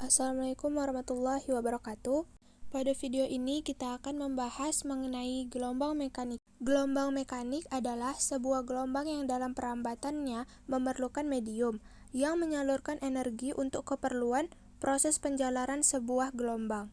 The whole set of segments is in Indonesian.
Assalamualaikum warahmatullahi wabarakatuh. Pada video ini kita akan membahas mengenai gelombang mekanik. Gelombang mekanik adalah sebuah gelombang yang dalam perambatannya memerlukan medium yang menyalurkan energi untuk keperluan proses penjalaran sebuah gelombang.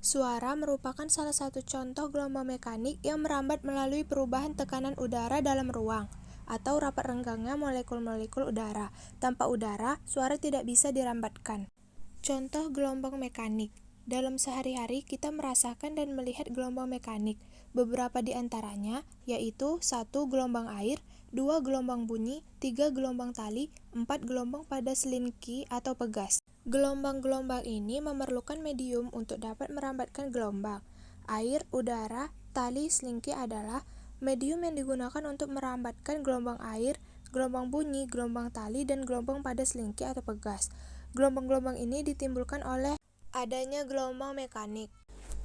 Suara merupakan salah satu contoh gelombang mekanik yang merambat melalui perubahan tekanan udara dalam ruang atau rapat renggangnya molekul-molekul udara. Tanpa udara, suara tidak bisa dirambatkan. Contoh gelombang mekanik. Dalam sehari-hari kita merasakan dan melihat gelombang mekanik. Beberapa di antaranya yaitu 1. Gelombang air, 2. Gelombang bunyi, 3. Gelombang tali, 4. Gelombang pada selinki atau pegas. Gelombang-gelombang ini memerlukan medium untuk dapat merambatkan gelombang. Air, udara, tali, selinki adalah medium yang digunakan untuk merambatkan gelombang air, gelombang bunyi, gelombang tali, dan gelombang pada selinki atau pegas. Gelombang-gelombang ini ditimbulkan oleh adanya gelombang mekanik.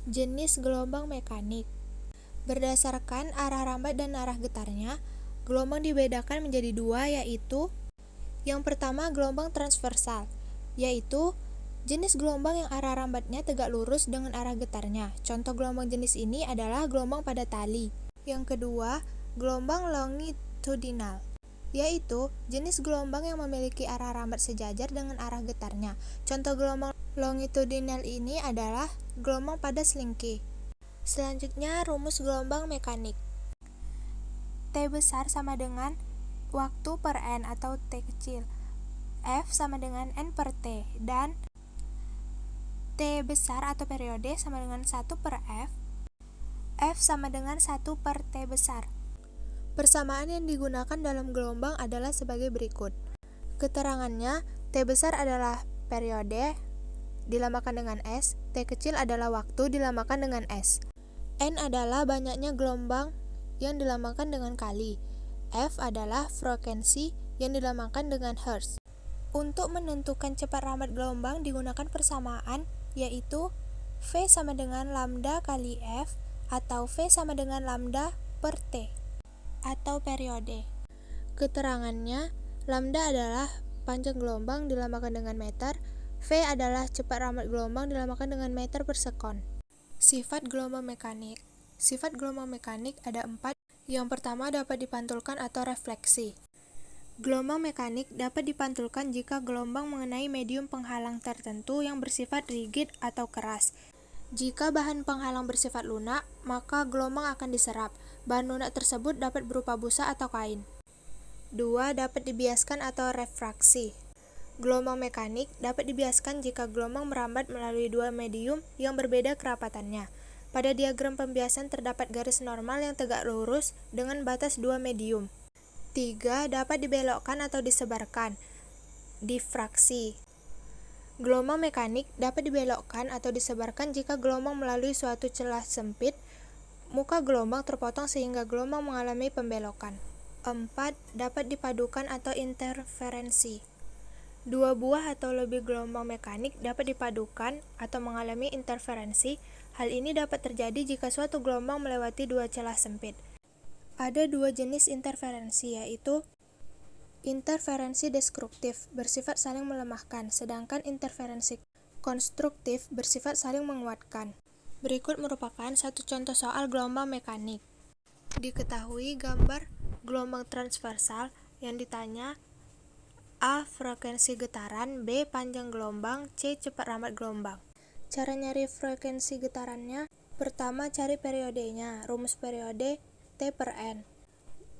Jenis gelombang mekanik. Berdasarkan arah rambat dan arah getarnya, gelombang dibedakan menjadi dua, yaitu yang pertama gelombang transversal, yaitu jenis gelombang yang arah rambatnya tegak lurus dengan arah getarnya. Contoh gelombang jenis ini adalah gelombang pada tali. Yang kedua, gelombang longitudinal, yaitu jenis gelombang yang memiliki arah rambat sejajar dengan arah getarnya. Contoh gelombang longitudinal ini adalah gelombang pada selinki. Selanjutnya, rumus gelombang mekanik. T besar sama dengan waktu per N atau T kecil. F sama dengan N per T, dan T besar atau periode sama dengan 1 per F. F sama dengan 1 per T besar. Persamaan yang digunakan dalam gelombang adalah sebagai berikut. Keterangannya, T besar adalah periode, dilamakan dengan S, T kecil adalah waktu, dilamakan dengan S. N adalah banyaknya gelombang yang dilamakan dengan kali. F adalah frekuensi yang dilamakan dengan Hertz. Untuk menentukan cepat rambat gelombang digunakan persamaan, yaitu V sama dengan lambda kali F, atau V sama dengan lambda per T, atau periode. Keterangannya, lambda adalah panjang gelombang dilamakan dengan meter, V adalah cepat rambat gelombang dilamakan dengan meter per sekon. Sifat gelombang mekanik. Sifat gelombang mekanik ada 4. Yang pertama dapat dipantulkan atau refleksi. Gelombang mekanik dapat dipantulkan jika gelombang mengenai medium penghalang tertentu yang bersifat rigid atau keras. Jika bahan penghalang bersifat lunak, maka gelombang akan diserap. Bahan lunak tersebut dapat berupa busa atau kain. 2. Dapat dibiaskan atau refraksi. Gelombang mekanik dapat dibiaskan jika gelombang merambat melalui dua medium yang berbeda kerapatannya. Pada diagram pembiasan terdapat garis normal yang tegak lurus dengan batas dua medium. 3. Dapat dibelokkan atau disebarkan. Difraksi. Gelombang mekanik dapat dibelokkan atau disebarkan jika gelombang melalui suatu celah sempit, muka gelombang terpotong sehingga gelombang mengalami pembelokan. 4. Dapat dipadukan atau interferensi. Dua buah atau lebih gelombang mekanik dapat dipadukan atau mengalami interferensi. Hal ini dapat terjadi jika suatu gelombang melewati dua celah sempit. Ada dua jenis interferensi, yaitu interferensi destruktif bersifat saling melemahkan, sedangkan interferensi konstruktif bersifat saling menguatkan. Berikut merupakan satu contoh soal gelombang mekanik. Diketahui gambar gelombang transversal yang ditanya A. Frekuensi getaran, B. Panjang gelombang, C. Cepat rambat gelombang. Cara nyari frekuensi getarannya, pertama cari periodenya. Rumus periode T per N.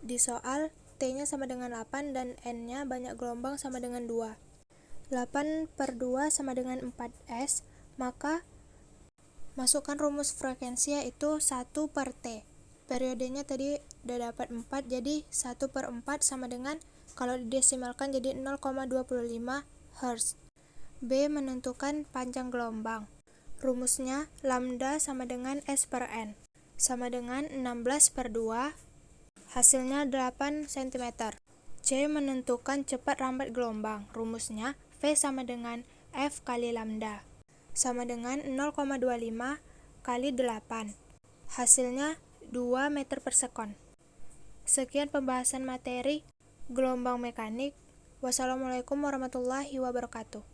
Di soal, T-nya sama dengan 8 dan N-nya banyak gelombang sama dengan 2. 8 per 2 sama dengan 4S, maka masukkan rumus frekuensi yaitu 1 per T. Periodenya tadi udah dapat 4, jadi 1 per 4 sama dengan, kalau didesimalkan jadi 0,25 Hz. B. Menentukan panjang gelombang. Rumusnya lambda sama dengan S per N, sama dengan 16 per 2, hasilnya 8 cm. C. Menentukan cepat rambat gelombang. Rumusnya V sama dengan F kali lambda, sama dengan 0,25 kali 8, hasilnya 2 meter per sekon. Sekian pembahasan materi gelombang mekanik. Wassalamualaikum warahmatullahi wabarakatuh.